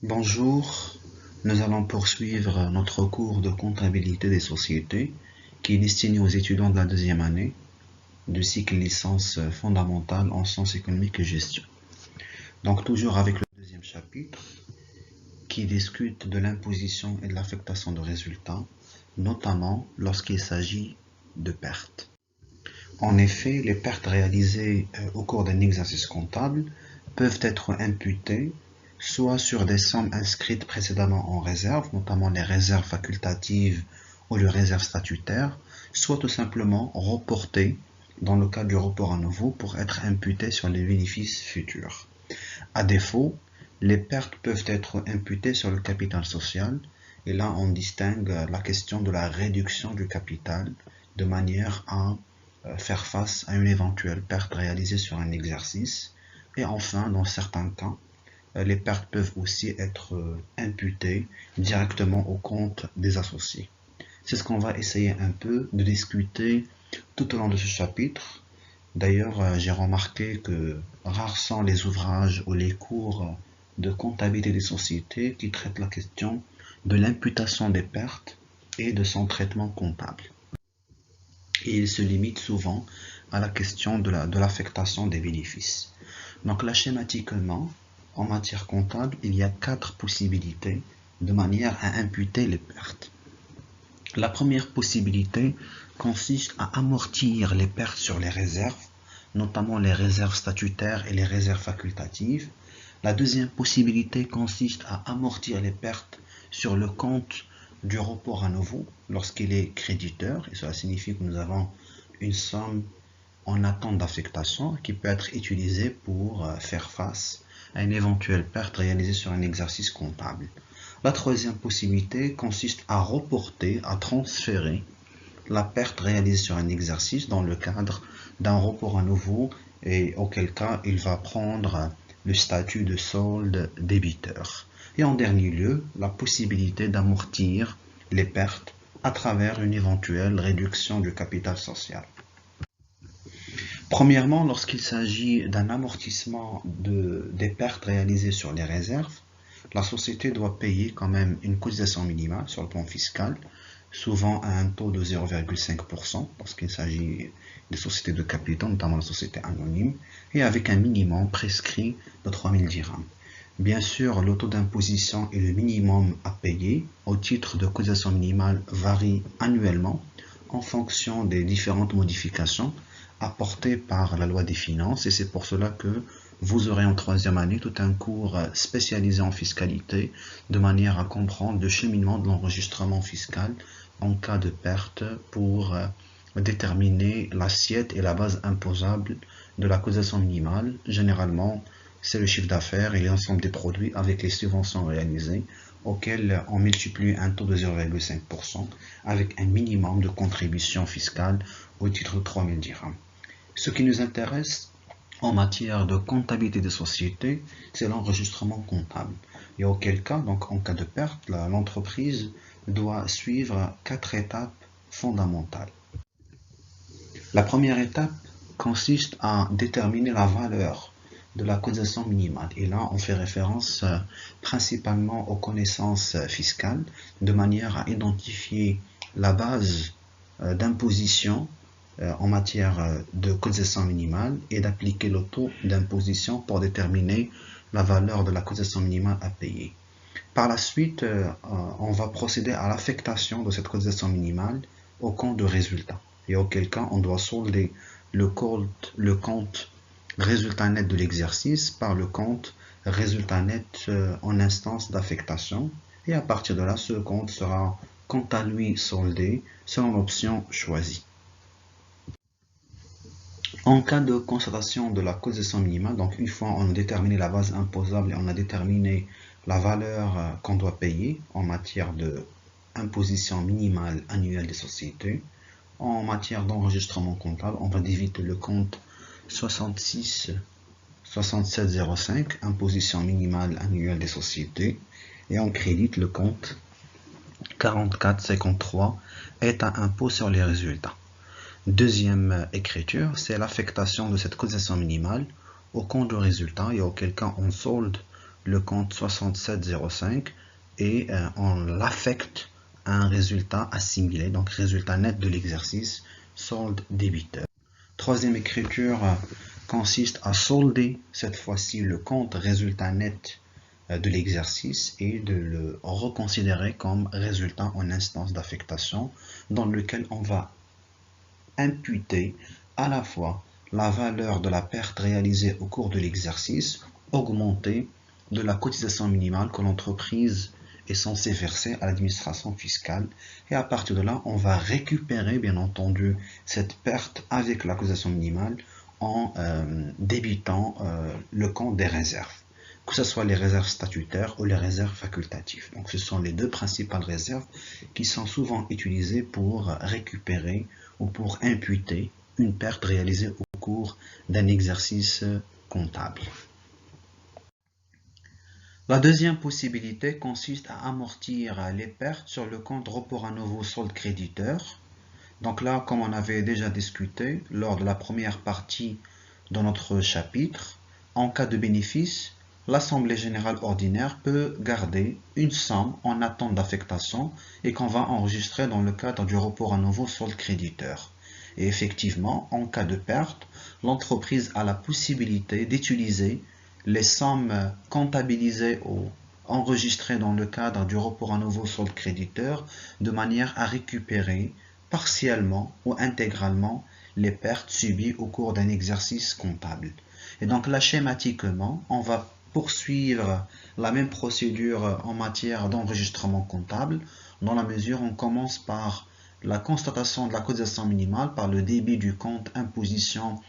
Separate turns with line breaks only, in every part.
Bonjour, nous allons poursuivre notre cours de comptabilité des sociétés qui est destiné aux étudiants de la deuxième année du cycle licence fondamentale en sciences économiques et gestion. Donc toujours avec le deuxième chapitre qui discute de l'imposition et de l'affectation de résultats, notamment lorsqu'il s'agit de pertes. En effet, les pertes réalisées au cours d'un exercice comptable peuvent être imputées soit sur des sommes inscrites précédemment en réserve, notamment les réserves facultatives ou les réserves statutaires, soit tout simplement reportées dans le cas du report à nouveau pour être imputées sur les bénéfices futurs. À défaut, les pertes peuvent être imputées sur le capital social, et là on distingue la question de la réduction du capital de manière à faire face à une éventuelle perte réalisée sur un exercice. Et enfin, dans certains cas, les pertes peuvent aussi être imputées directement au compte des associés. C'est ce qu'on va essayer un peu de discuter tout au long de ce chapitre. D'ailleurs, j'ai remarqué que rares sont les ouvrages ou les cours de comptabilité des sociétés qui traitent la question de l'imputation des pertes et de son traitement comptable. Et il se limite souvent à la question de l'affectation des bénéfices. Donc là, schématiquement, en matière comptable, il y a 4 possibilités de manière à imputer les pertes. La première possibilité consiste à amortir les pertes sur les réserves, notamment les réserves statutaires et les réserves facultatives. La deuxième possibilité consiste à amortir les pertes sur le compte du report à nouveau lorsqu'il est créditeur, et cela signifie que nous avons une somme en attente d'affectation qui peut être utilisée pour faire face à une éventuelle perte réalisée sur un exercice comptable. La troisième possibilité consiste à reporter, à transférer la perte réalisée sur un exercice dans le cadre d'un report à nouveau, et auquel cas il va prendre le statut de solde débiteur. Et en dernier lieu, la possibilité d'amortir les pertes à travers une éventuelle réduction du capital social. Premièrement, lorsqu'il s'agit d'un amortissement des pertes réalisées sur les réserves, la société doit payer quand même une cotisation minimale sur le plan fiscal, souvent à un taux de 0,5% lorsqu'il s'agit des sociétés de capitaux, notamment la société anonyme, et avec un minimum prescrit de 3000 dirhams. Bien sûr, le taux d'imposition et le minimum à payer au titre de cotisation minimale varient annuellement en fonction des différentes modifications apportées par la loi des finances, et c'est pour cela que vous aurez en troisième année tout un cours spécialisé en fiscalité de manière à comprendre le cheminement de l'enregistrement fiscal en cas de perte pour déterminer l'assiette et la base imposable de la cotisation minimale. Généralement, c'est le chiffre d'affaires et l'ensemble des produits avec les subventions réalisées auxquelles on multiplie un taux de 0,5% avec un minimum de contribution fiscale au titre de 3000 dirhams. Ce qui nous intéresse en matière de comptabilité des sociétés, c'est l'enregistrement comptable. Et auquel cas, donc en cas de perte, l'entreprise doit suivre 4 étapes fondamentales. La première étape consiste à déterminer la valeur de la cotisation minimale. Et là, on fait référence principalement aux connaissances fiscales, de manière à identifier la base d'imposition en matière de cotisation minimale et d'appliquer le taux d'imposition pour déterminer la valeur de la cotisation minimale à payer. Par la suite, on va procéder à l'affectation de cette cotisation minimale au compte de résultat, et auquel cas on doit solder le compte résultat net de l'exercice par le compte résultat net en instance d'affectation, et à partir de là, ce compte sera quant à lui soldé selon l'option choisie. En cas de constatation de la cotisation minimale, donc une fois on a déterminé la base imposable et on a déterminé la valeur qu'on doit payer en matière de imposition minimale annuelle des sociétés, en matière d'enregistrement comptable, on va débiter le compte 6705, imposition minimale annuelle des sociétés, et on crédite le compte 4453, état impôt sur les résultats. Deuxième écriture, c'est l'affectation de cette cotisation minimale au compte de résultat, et auquel cas on solde le compte 6705 et on l'affecte à un résultat assimilé, donc résultat net de l'exercice, solde débiteur. Troisième écriture consiste à solder cette fois-ci le compte résultat net de l'exercice et de le reconsidérer comme résultat en instance d'affectation dans lequel on va imputer à la fois la valeur de la perte réalisée au cours de l'exercice augmentée de la cotisation minimale que l'entreprise est censée verser à l'administration fiscale et à partir de là on va récupérer bien entendu cette perte avec la cotisation minimale en débitant le compte des réserves, que ce soit les réserves statutaires ou les réserves facultatives. Donc ce sont les deux principales réserves qui sont souvent utilisées pour récupérer ou pour imputer une perte réalisée au cours d'un exercice comptable. La deuxième possibilité consiste à amortir les pertes sur le compte report à nouveau solde créditeur. Donc là, comme on avait déjà discuté lors de la première partie de notre chapitre, en cas de bénéfice, l'Assemblée générale ordinaire peut garder une somme en attente d'affectation et qu'on va enregistrer dans le cadre du report à nouveau solde créditeur. Et effectivement, en cas de perte, l'entreprise a la possibilité d'utiliser les sommes comptabilisées ou enregistrées dans le cadre du report à nouveau solde créditeur de manière à récupérer partiellement ou intégralement les pertes subies au cours d'un exercice comptable. Et donc là, schématiquement, on va poursuivre la même procédure en matière d'enregistrement comptable, dans la mesure où on commence par la constatation de la cotisation minimale par le débit du compte imposition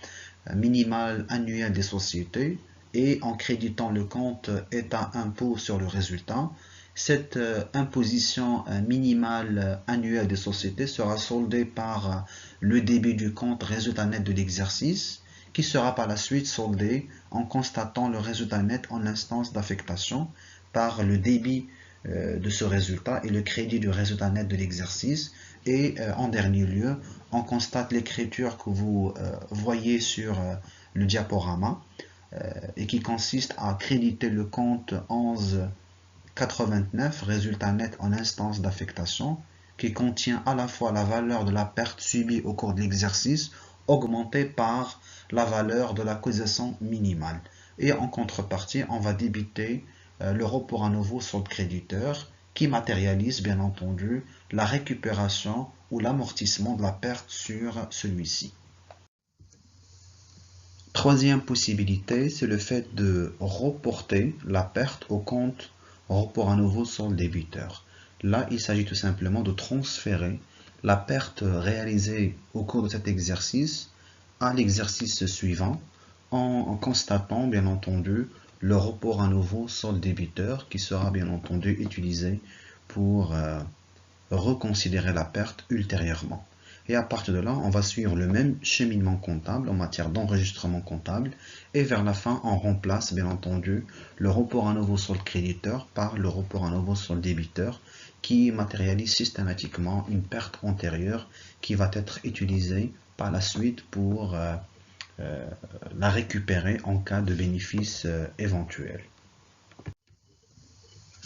minimale annuelle des sociétés et en créditant le compte état impôt sur le résultat. Cette imposition minimale annuelle des sociétés sera soldée par le débit du compte résultat net de l'exercice qui sera par la suite soldé en constatant le résultat net en instance d'affectation par le débit de ce résultat et le crédit du résultat net de l'exercice. Et en dernier lieu, on constate l'écriture que vous voyez sur le diaporama et qui consiste à créditer le compte 11,89, résultat net en instance d'affectation, qui contient à la fois la valeur de la perte subie au cours de l'exercice augmentée par la valeur de la cotisation minimale. Et en contrepartie, on va débiter le report à nouveau solde créditeur qui matérialise bien entendu la récupération ou l'amortissement de la perte sur celui-ci. Troisième possibilité, c'est le fait de reporter la perte au compte report à nouveau solde débiteur. Là, il s'agit tout simplement de transférer la perte réalisée au cours de cet exercice à l'exercice suivant en constatant bien entendu le report à nouveau solde débiteur qui sera bien entendu utilisé pour reconsidérer la perte ultérieurement. Et à partir de là, on va suivre le même cheminement comptable en matière d'enregistrement comptable. Et vers la fin, on remplace bien entendu le report à nouveau solde créditeur par le report à nouveau solde débiteur qui matérialise systématiquement une perte antérieure qui va être utilisée par la suite pour la récupérer en cas de bénéfice éventuel.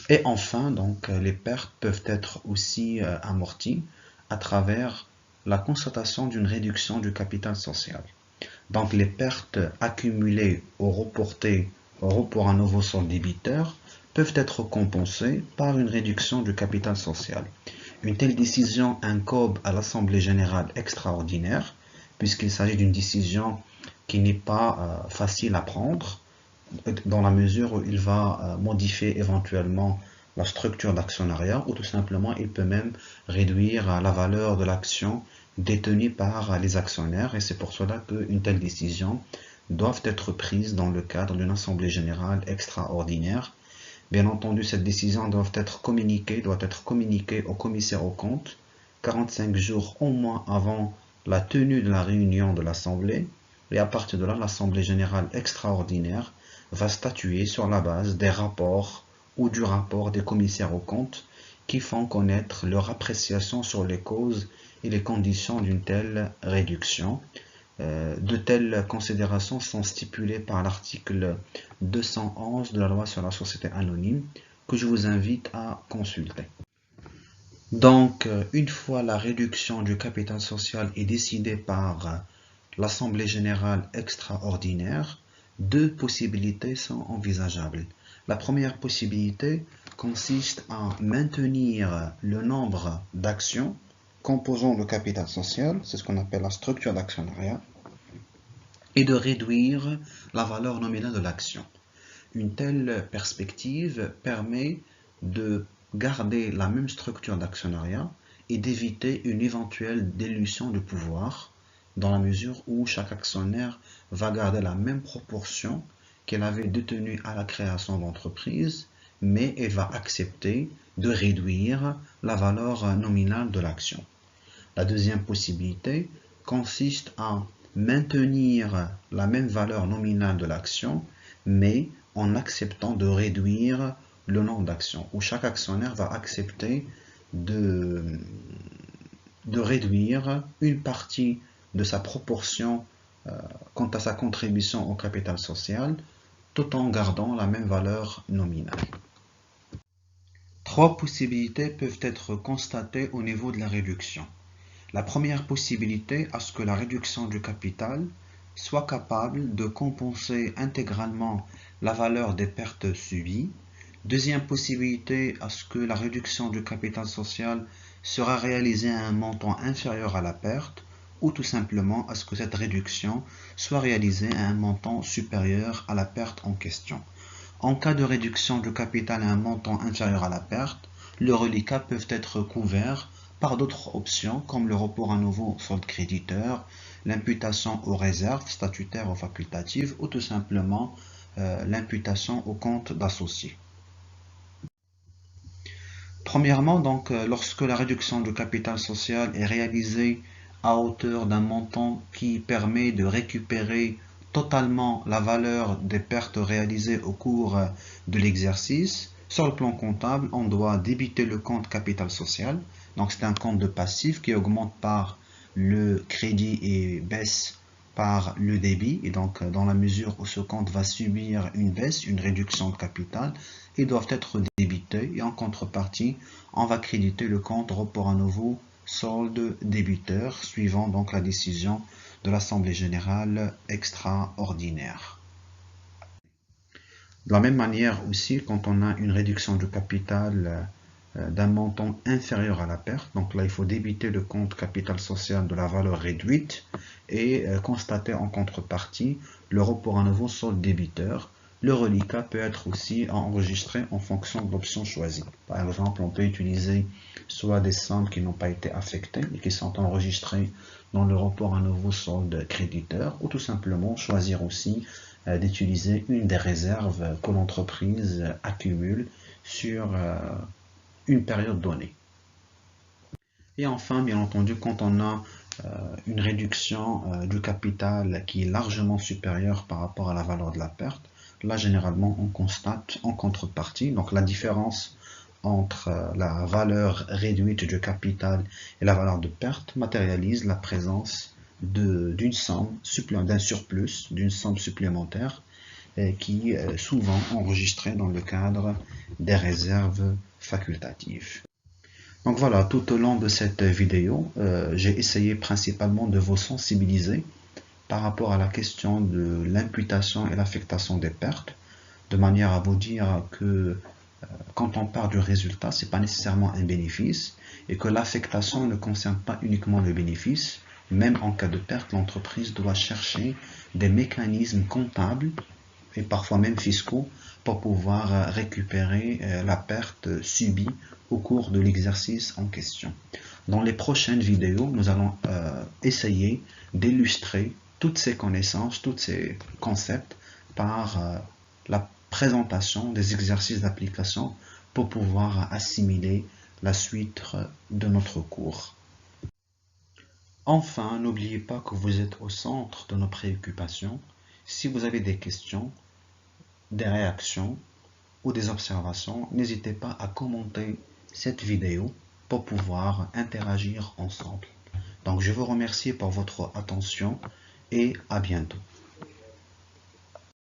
Et enfin, donc, les pertes peuvent être aussi amorties à travers la constatation d'une réduction du capital social. Donc les pertes accumulées ou reportées au report à nouveau solde débiteur peuvent être compensées par une réduction du capital social. Une telle décision incombe à l'Assemblée générale extraordinaire, puisqu'il s'agit d'une décision qui n'est pas facile à prendre, dans la mesure où il va modifier éventuellement la structure d'actionnariat ou tout simplement il peut même réduire la valeur de l'action détenue par les actionnaires et c'est pour cela qu'une telle décision doit être prise dans le cadre d'une assemblée générale extraordinaire. Bien entendu, cette décision doit être communiquée au commissaire aux comptes 45 jours au moins avant la tenue de la réunion de l'assemblée et à partir de là, l'assemblée générale extraordinaire va statuer sur la base des rapports ou du rapport des commissaires aux comptes qui font connaître leur appréciation sur les causes et les conditions d'une telle réduction. De telles considérations sont stipulées par l'article 211 de la loi sur la société anonyme que je vous invite à consulter. Donc, une fois la réduction du capital social est décidée par l'Assemblée générale extraordinaire, deux possibilités sont envisageables. La première possibilité consiste à maintenir le nombre d'actions composant le capital social, c'est ce qu'on appelle la structure d'actionnariat, et de réduire la valeur nominale de l'action. Une telle perspective permet de garder la même structure d'actionnariat et d'éviter une éventuelle dilution du pouvoir, dans la mesure où chaque actionnaire va garder la même proportion qu'elle avait détenue à la création de l'entreprise, mais elle va accepter de réduire la valeur nominale de l'action. La deuxième possibilité consiste à maintenir la même valeur nominale de l'action, mais en acceptant de réduire le nombre d'actions, où chaque actionnaire va accepter de réduire une partie de sa proportion quant à sa contribution au capital social, tout en gardant la même valeur nominale. Trois possibilités peuvent être constatées au niveau de la réduction. La première possibilité à ce que la réduction du capital soit capable de compenser intégralement la valeur des pertes subies. Deuxième possibilité à ce que la réduction du capital social sera réalisée à un montant inférieur à la perte, ou tout simplement à ce que cette réduction soit réalisée à un montant supérieur à la perte en question. En cas de réduction du capital à un montant inférieur à la perte, les reliquats peuvent être couverts par d'autres options comme le report à nouveau solde créditeur, l'imputation aux réserves statutaires ou facultatives ou tout simplement l'imputation au compte d'associés. Premièrement, donc, lorsque la réduction du capital social est réalisée à hauteur d'un montant qui permet de récupérer totalement la valeur des pertes réalisées au cours de l'exercice, sur le plan comptable, on doit débiter le compte capital social. Donc c'est un compte de passif qui augmente par le crédit et baisse par le débit. Et donc dans la mesure où ce compte va subir une baisse, une réduction de capital, ils doivent être débités. Et en contrepartie, on va créditer le compte report à nouveau solde débiteur, suivant donc la décision de l'Assemblée générale extraordinaire. De la même manière aussi, quand on a une réduction du capital d'un montant inférieur à la perte, donc là il faut débiter le compte capital social de la valeur réduite et constater en contrepartie le report à nouveau solde débiteur. Le reliquat peut être aussi enregistré en fonction de l'option choisie. Par exemple, on peut utiliser soit des sommes qui n'ont pas été affectées et qui sont enregistrées dans le report à nouveau solde créditeur, ou tout simplement choisir aussi d'utiliser une des réserves que l'entreprise accumule sur une période donnée. Et enfin, bien entendu, quand on a une réduction du capital qui est largement supérieure par rapport à la valeur de la perte, là généralement on constate en contrepartie, donc la différence entre la valeur réduite du capital et la valeur de perte matérialise la présence d'une somme, d'un surplus, d'une somme supplémentaire qui est souvent enregistrée dans le cadre des réserves facultatives. Donc voilà, tout au long de cette vidéo, j'ai essayé principalement de vous sensibiliser par rapport à la question de l'imputation et l'affectation des pertes, de manière à vous dire que quand on part du résultat, ce n'est pas nécessairement un bénéfice et que l'affectation ne concerne pas uniquement le bénéfice. Même en cas de perte, l'entreprise doit chercher des mécanismes comptables et parfois même fiscaux pour pouvoir récupérer la perte subie au cours de l'exercice en question. Dans les prochaines vidéos, nous allons essayer d'illustrer toutes ces connaissances, tous ces concepts par la présentation des exercices d'application pour pouvoir assimiler la suite de notre cours. Enfin, n'oubliez pas que vous êtes au centre de nos préoccupations. Si vous avez des questions, des réactions ou des observations, n'hésitez pas à commenter cette vidéo pour pouvoir interagir ensemble. Donc je vous remercie pour votre attention et à bientôt.